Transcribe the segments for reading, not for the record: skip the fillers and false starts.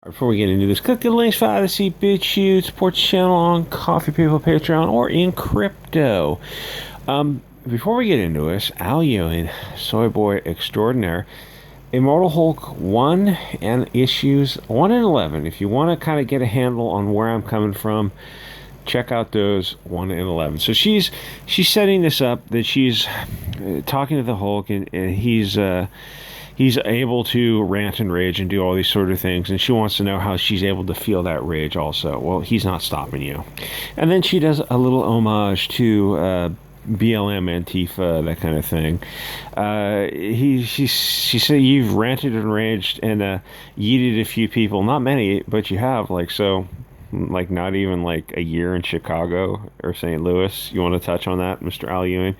Before we get into this, click the links for Odysee, BitChute, support the channel on Coffee People, Patreon, or in crypto. Before we get into this, Al Ewing, soy boy extraordinaire, Immortal Hulk 1 and issues 1 and 11. If you want to kind of get a handle on where I'm coming from, check out those 1 and 11. So she's setting this up that she's talking to the Hulk, and he's able to rant and rage and do all these sort of things, and she wants to know how she's able to feel that rage also. Well, he's not stopping you. And then she does a little homage to BLM, Antifa, that kind of thing. She said you've ranted and raged and yeeted a few people. Not many, but you have. Like not even like a year in Chicago or St. Louis. You want to touch on that, Mr. Al Ewing?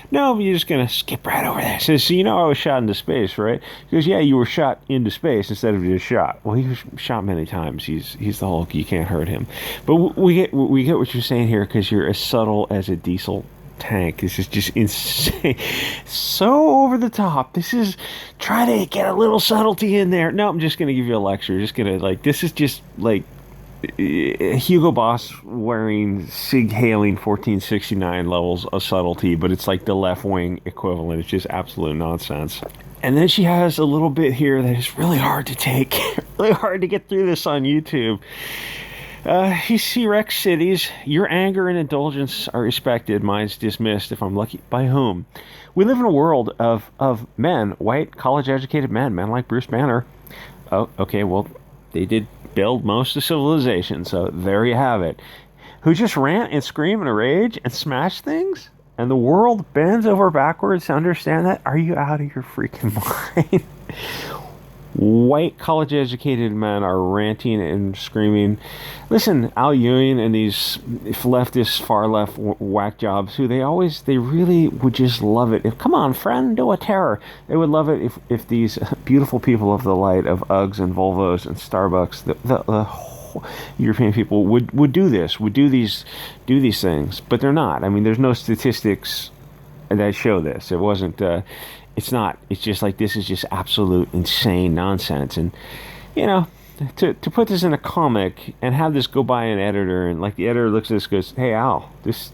No, you're just going to skip right over that. Says, so you know I was shot into space, right? He goes, yeah, you were shot into space instead of just shot. Well, he was shot many times. He's the Hulk. You can't hurt him. But we get what you're saying here because you're as subtle as a diesel tank. This is just insane. So over the top. This is, try to get a little subtlety in there. No, I'm just going to give you a lecture. Just going to, this is just like Hugo Boss wearing Sig hailing 1469 levels of subtlety, but it's like the left wing equivalent. It's just absolute nonsense. And then she has a little bit here that is really hard to take, really hard to get through this on YouTube. He wrecks cities. Your anger and indulgence are respected. Mine's dismissed if I'm lucky. By whom? We live in a world of men, white, college-educated men like Bruce Banner. Oh, okay, well, they did build most of civilization, so there you have it. Who just rant and scream and rage and smash things, and the world bends over backwards to understand that? Are you out of your freaking mind? White college-educated men are ranting and screaming. Listen, Al Ewing and these leftist, far-left whack jobs, who they really would just love it. Come on, friend, do a terror. They would love it if these beautiful people of the light, of Uggs and Volvos and Starbucks, the European people would do this, would do these things, but they're not. I mean, there's no statistics that show this. It wasn't. It's not. It's just like, this is just absolute insane nonsense. And, you know, to put this in a comic and have this go by an editor, and like the editor looks at this and goes, hey, Al, this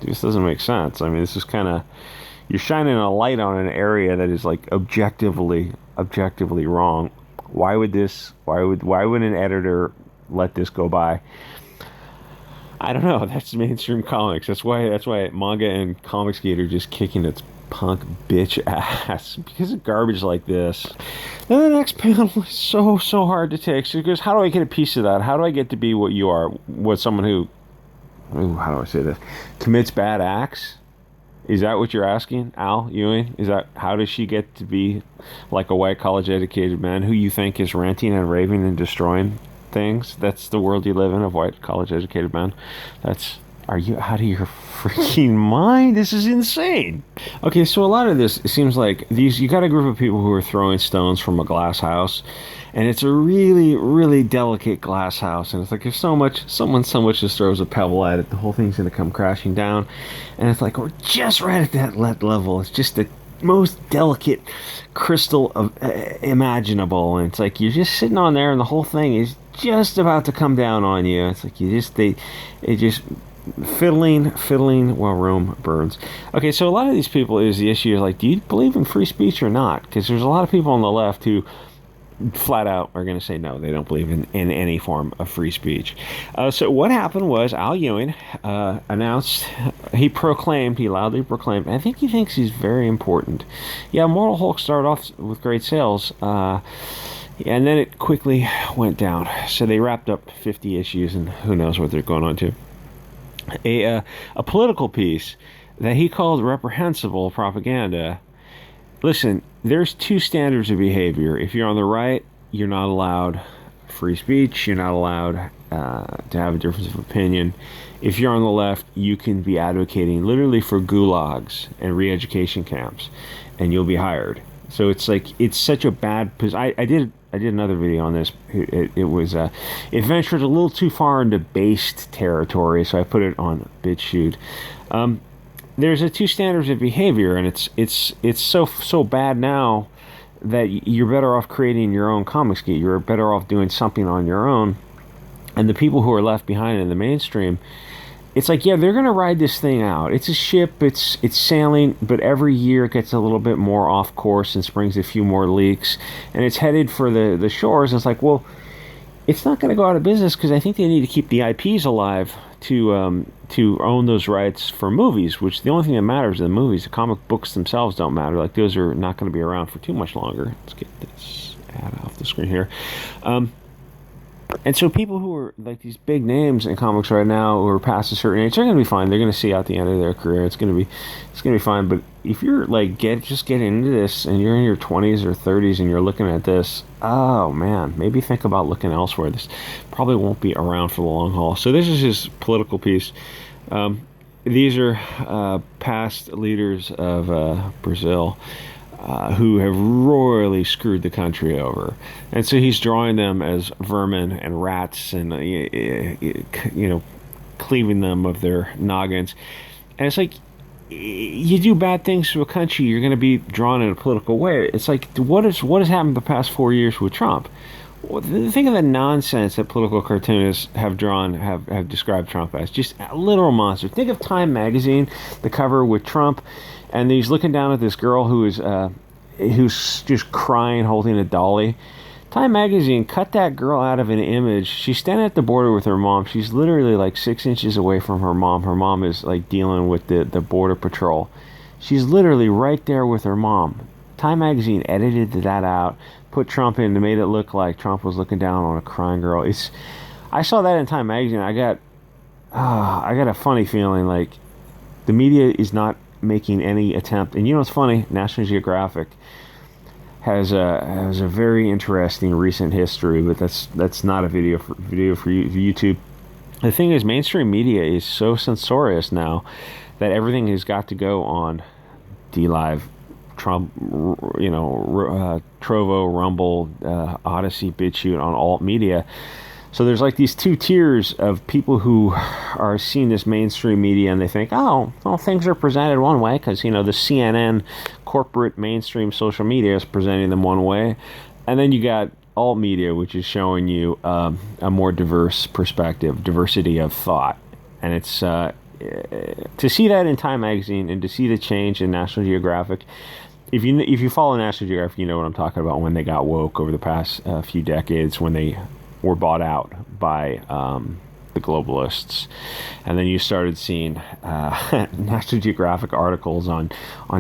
doesn't make sense. I mean, this is kind of, you're shining a light on an area that is like objectively wrong. Why would an editor let this go by? I don't know. That's mainstream comics. That's why manga and Comicsgate are just kicking its punk bitch ass because of garbage like this. Then the next panel is so hard to take. So he goes, how do I get a piece of that? How do I get to be what you are? What someone who, how do I say this, commits bad acts? Is that what you're asking, Al Ewing? Is that, how does she get to be like a white college educated man who you think is ranting and raving and destroying things? That's the world you live in, of white college educated men. Are you out of your freaking mind? This is insane. Okay, so a lot of this, it seems like you got a group of people who are throwing stones from a glass house, and it's a really delicate glass house, and it's like if someone just throws a pebble at it, the whole thing's gonna come crashing down, and it's like we're just right at that level. It's just the most delicate crystal of imaginable, and it's like you're just sitting on there, and the whole thing is just about to come down on you. It's like it just fiddling while Rome burns. Okay, so a lot of these people, is the issue is like, do you believe in free speech or not? Because there's a lot of people on the left who flat out are going to say no, they don't believe in any form of free speech. So what happened was Al Ewing announced, he loudly proclaimed, I think he thinks he's very important. Yeah, Immortal Hulk started off with great sales, and then it quickly went down. So they wrapped up 50 issues, and who knows what they're going on to. A political piece that he called reprehensible propaganda. Listen, there's two standards of behavior. If you're on the right, you're not allowed free speech. You're not allowed to have a difference of opinion. If you're on the left, you can be advocating literally for gulags and re-education camps, and you'll be hired. So it's like, it's such a bad position. I did another video on this. It ventured a little too far into based territory, so I put it on BitChute. There's two standards of behavior, and it's so bad now that you're better off creating your own comics geek. You're better off doing something on your own. And the people who are left behind in the mainstream, it's like, yeah, they're going to ride this thing out. It's a ship, it's sailing, but every year it gets a little bit more off course and springs a few more leaks, and it's headed for the shores. And it's like, well, it's not going to go out of business because I think they need to keep the IPs alive to own those rights for movies, which the only thing that matters are the movies. The comic books themselves don't matter. Like, those are not going to be around for too much longer. Let's get this ad off the screen here. And so people who are like these big names in comics right now who are past a certain age, they're going to be fine. They're going to see out the end of their career. It's going to be fine. But if you're like just getting into this and you're in your 20s or 30s and you're looking at this, oh man, maybe think about looking elsewhere. This probably won't be around for the long haul. So this is his political piece. These are past leaders of Brazil. Who have royally screwed the country over, and so he's drawing them as vermin and rats, and cleaving them of their noggins. And it's like, you do bad things to a country, you're going to be drawn in a political way. It's like, what has happened the past 4 years with Trump? Think of the nonsense that political cartoonists have described Trump as. Just a literal monster. Think of Time magazine, the cover with Trump, and he's looking down at this girl who's just crying, holding a dolly. Time magazine cut that girl out of an image. She's standing at the border with her mom. She's literally like 6 inches away from her mom. Her mom is like dealing with the border patrol. She's literally right there with her mom. Time magazine edited that out, put Trump in, and made it look like Trump was looking down on a crying girl. I saw that in Time magazine. I got a funny feeling like the media is not making any attempt. And you know what's funny? National Geographic has a very interesting recent history, but that's not a video for YouTube. The thing is, mainstream media is so censorious now that everything has got to go on DLive, Trump, Trovo, Rumble, Odysee, BitChute, on alt media. So there's like these two tiers of people who are seeing this mainstream media and they think, oh, well, things are presented one way because, the CNN corporate mainstream social media is presenting them one way. And then you got alt media, which is showing you a more diverse perspective, diversity of thought. And it's to see that in Time magazine and to see the change in National Geographic. If you follow National Geographic, you know what I'm talking about when they got woke over the past few decades, when they were bought out by the globalists, and then you started seeing National Geographic articles on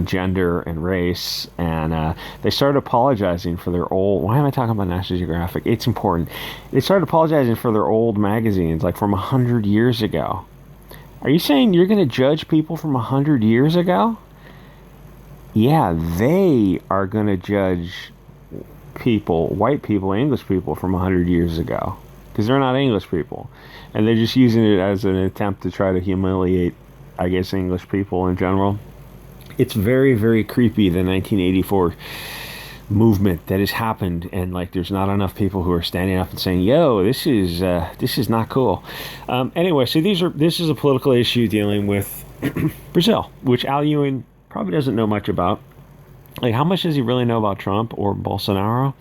gender and race, and they started apologizing for their old. Why am I talking about National Geographic? It's important. They started apologizing for their old magazines, like from 100 years ago. Are you saying you're going to judge people from 100 years ago? Yeah, they are going to judge people, white people, English people from 100 years ago, because they're not English people, and they're just using it as an attempt to try to humiliate, I guess, English people in general. It's very, very creepy, the 1984 movement that has happened, and like there's not enough people who are standing up and saying, yo, this is not cool. Anyway, so this is a political issue dealing with Brazil, which Al Ewing probably doesn't know much about. Like, how much does he really know about Trump or Bolsonaro?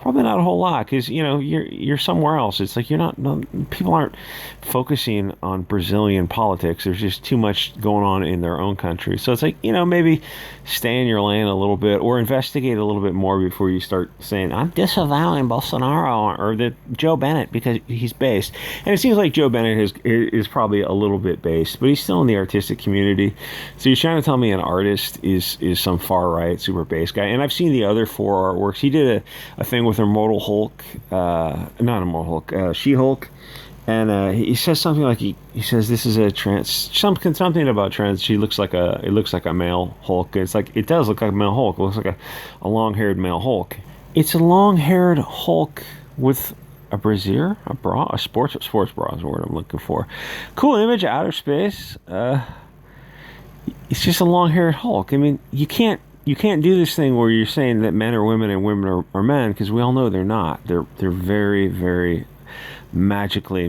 Probably not a whole lot, because you're somewhere else. It's like people aren't focusing on Brazilian politics. There's just too much going on in their own country. So it's like, maybe stay in your lane a little bit, or investigate a little bit more before you start saying, I'm disavowing Bolsonaro or the Joe Bennett because he's based. And it seems like Joe Bennett is probably a little bit based, but he's still in the artistic community. So you're trying to tell me an artist is some far right super based guy. And I've seen the other four artworks. He did a thing with Immortal Hulk, not Immortal Hulk, She-Hulk, and he says something like he says this is a something about trans. It looks like a male Hulk. It's like, it does look like a male Hulk. It looks like a long-haired male Hulk. It's a long-haired Hulk with a brassiere, a bra, a sports bra is the word I'm looking for. Cool image, outer space. It's just a long-haired Hulk. I mean, you can't do this thing where you're saying that men are women and women are men, because we all know they're not. They're very, very magically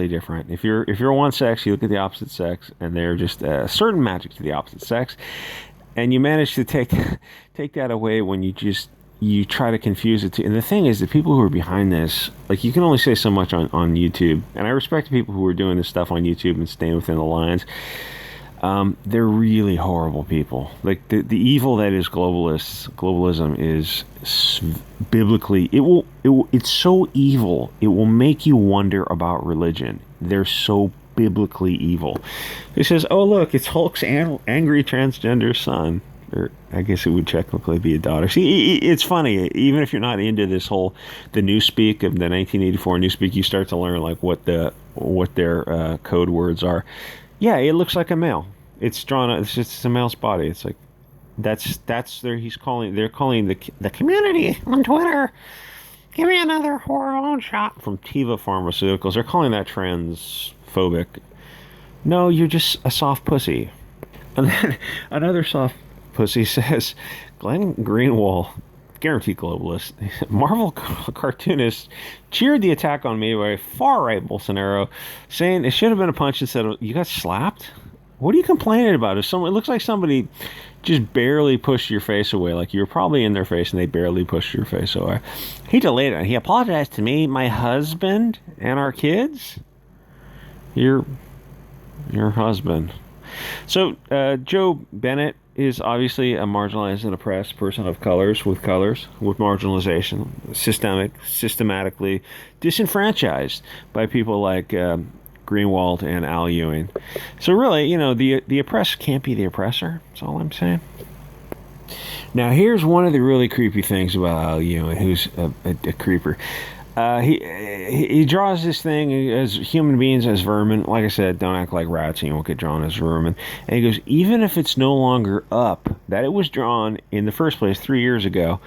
different. If you're one sex, you look at the opposite sex, and they're just a certain magic to the opposite sex, and you manage to take that away when you just you try to confuse it. And the thing is, the people who are behind this, like, you can only say so much on YouTube. And I respect the people who are doing this stuff on YouTube and staying within the lines. They're really horrible people. Like, the evil that is globalism is biblically, it's so evil, it will make you wonder about religion. They're so biblically evil. He says, oh, look, it's Hulk's angry transgender son. Or I guess it would technically be a daughter. See, it's funny. Even if you're not into this whole, the Newspeak of the 1984 Newspeak, you start to learn, like, what their code words are. Yeah, it looks like a male. It's drawn. It's just a male's body. It's like that's there. They're calling the community on Twitter. Give me another hormone shot from Teva Pharmaceuticals. They're calling that transphobic. No, you're just a soft pussy. And then another soft pussy says, Glenn Greenwald, guaranteed globalist, Marvel cartoonist, cheered the attack on me by far-right Bolsonaro, saying it should have been a punch instead of, you got slapped? What are you complaining about? It looks like somebody just barely pushed your face away, like you were probably in their face and they barely pushed your face away. He delayed it. He apologized to me, my husband, and our kids. Your husband. So, Joe Bennett is obviously a marginalized and oppressed person of colors, with marginalization, systematically disenfranchised by people like Greenwald and Al Ewing. So really, the oppressed can't be the oppressor. That's all I'm saying. Now, here's one of the really creepy things about Al Ewing, who's a creeper. He draws this thing as human beings as vermin. Like I said, don't act like rats and you won't get drawn as vermin. And he goes, even if it's no longer up, that it was drawn in the first place 3 years ago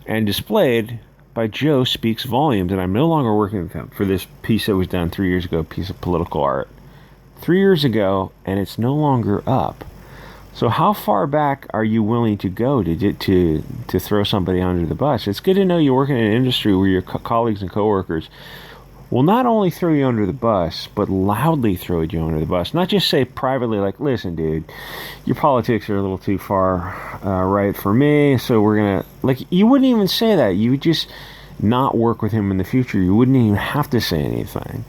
and displayed by Joe speaks volumes, and I'm no longer working with him for this piece that was done 3 years ago, piece of political art. 3 years ago, and it's no longer up. So how far back are you willing to go to throw somebody under the bus? It's good to know you work in an industry where your colleagues and coworkers will not only throw you under the bus, but loudly throw you under the bus. Not just say privately, like, listen, dude, your politics are a little too far right for me, so we're going to... Like, you wouldn't even say that. You would just not work with him in the future. You wouldn't even have to say anything.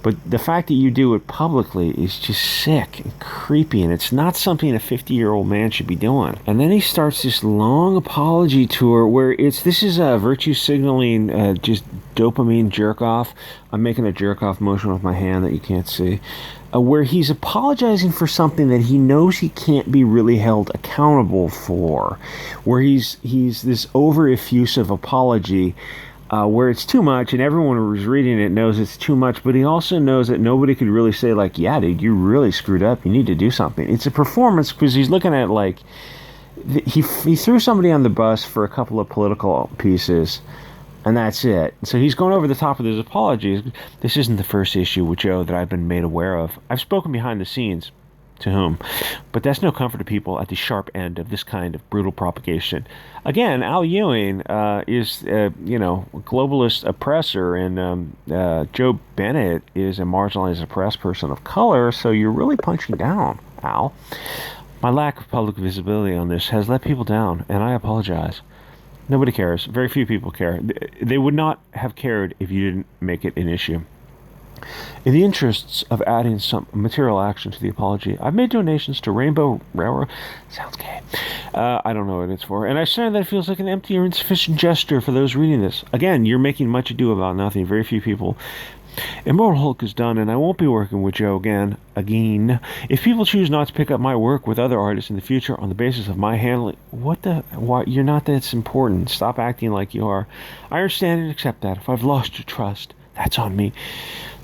But the fact that you do it publicly is just sick and creepy, and it's not something a 50-year-old man should be doing. And then he starts this long apology tour where this is a virtue signaling, just dopamine jerk-off. I'm making a jerk-off motion with my hand that you can't see. Where he's apologizing for something that he knows he can't be really held accountable for. Where he's this over-effusive apology where it's too much, and everyone who's reading it knows it's too much, but he also knows that nobody could really say, like, yeah, dude, you really screwed up, you need to do something. It's a performance, because he's looking at, like, he threw somebody on the bus for a couple of political pieces, and that's it. So he's going over the top with his apologies. This isn't the first issue with Joe that I've been made aware of. I've spoken behind the scenes. To whom? But that's no comfort to people at the sharp end of this kind of brutal propagation. Again, Al Ewing is, a globalist oppressor, and Joe Bennett is a marginalized, oppressed person of color, so you're really punching down, Al. My lack of public visibility on this has let people down, and I apologize. Nobody cares. Very few people care. They would not have cared if you didn't make it an issue. In the interests of adding some material action to the apology, I've made donations to Rainbow Railroad. Sounds gay. I don't know what it's for. And I say that it feels like an empty or insufficient gesture for those reading this. Again, you're making much ado about nothing. Very few people. Immortal Hulk is done, and I won't be working with Joe again. If people choose not to pick up my work with other artists in the future on the basis of my handling, why, you're not that important. Stop acting like you are. I understand and accept that. If I've lost your trust, that's on me.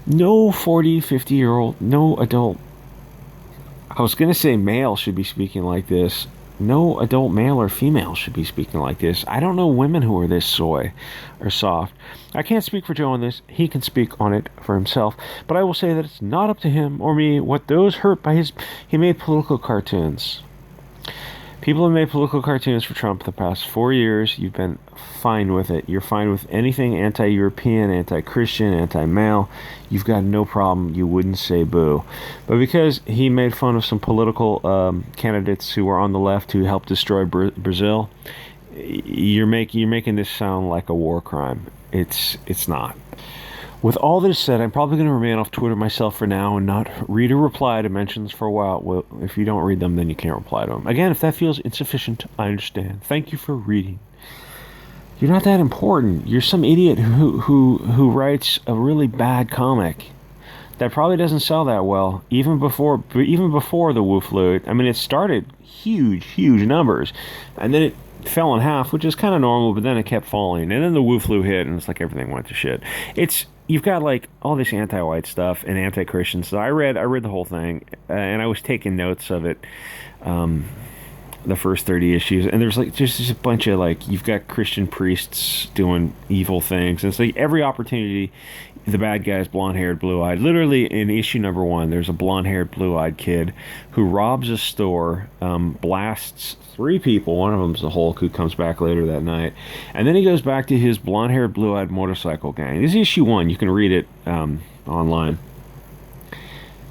No 40, 50-year-old, no adult, I was going to say male should be speaking like this. No adult male or female should be speaking like this. I don't know women who are this soy or soft. I can't speak for Joe on this. He can speak on it for himself. But I will say that it's not up to him or me what those hurt by he made political cartoons. People have made political cartoons for Trump the past 4 years. You've been fine with it. You're fine with anything anti-European, anti-Christian, anti-male. You've got no problem. You wouldn't say boo. But because he made fun of some political candidates who were on the left who helped destroy Brazil, you're making this sound like a war crime. It's not. With all this said, I'm probably going to remain off Twitter myself for now and not read or reply to mentions for a while. Well, if you don't read them, then you can't reply to them. Again, if that feels insufficient, I understand. Thank you for reading. You're not that important. You're some idiot who writes a really bad comic that probably doesn't sell that well, even before the Wu flu. I mean, it started huge numbers, and then it fell in half, which is kind of normal. But then it kept falling, and then the Wu flu hit, and it's like everything went to shit. You've got like all this anti-white stuff and anti-Christian stuff. I read the whole thing, and I was taking notes of it. The first 30 issues, and there's like just a bunch of like, you've got Christian priests doing evil things, and it's like every opportunity the bad guy's blonde-haired, blue-eyed. Literally in issue number 1, there's a blonde-haired, blue-eyed kid who robs a store, blasts 3 people. One of them's the Hulk, who comes back later that night, and then he goes back to his blonde-haired, blue-eyed motorcycle gang. This is issue 1. You can read it online.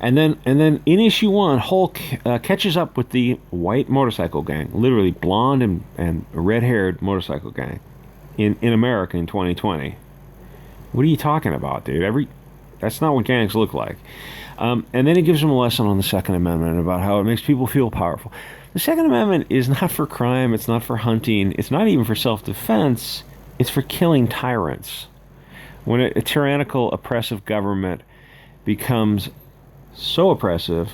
And then in issue 1, Hulk catches up with the white motorcycle gang, literally blonde and red-haired motorcycle gang in America in 2020. What are you talking about, dude? That's not what gangs look like. And then he gives him a lesson on the Second Amendment about how it makes people feel powerful. The Second Amendment is not for crime. It's not for hunting. It's not even for self-defense. It's for killing tyrants. When a tyrannical, oppressive government becomes so oppressive,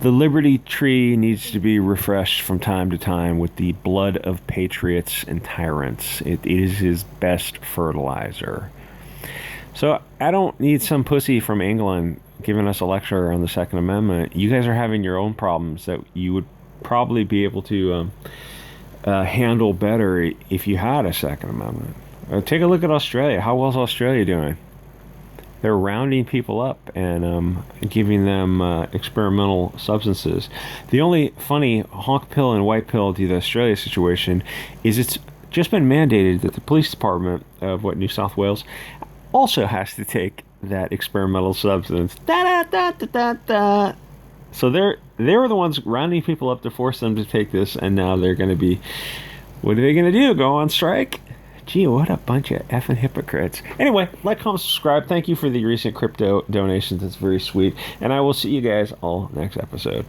the liberty tree needs to be refreshed from time to time with the blood of patriots and tyrants. It is his best fertilizer. So I don't need some pussy from England giving us a lecture on the Second Amendment. You guys are having your own problems that you would probably be able to handle better if you had a Second Amendment. Take a look at Australia. How well is Australia doing? They're rounding people up and giving them experimental substances. The only funny honk pill and white pill to the Australia situation is it's just been mandated that the police department of New South Wales also has to take that experimental substance. Da, da, da, da, da, da. So they were the ones rounding people up to force them to take this, and now they're going to be, what are they going to do? Go on strike? Gee, what a bunch of effing hypocrites. Anyway, like, comment, subscribe. Thank you for the recent crypto donations. That's very sweet. And I will see you guys all next episode.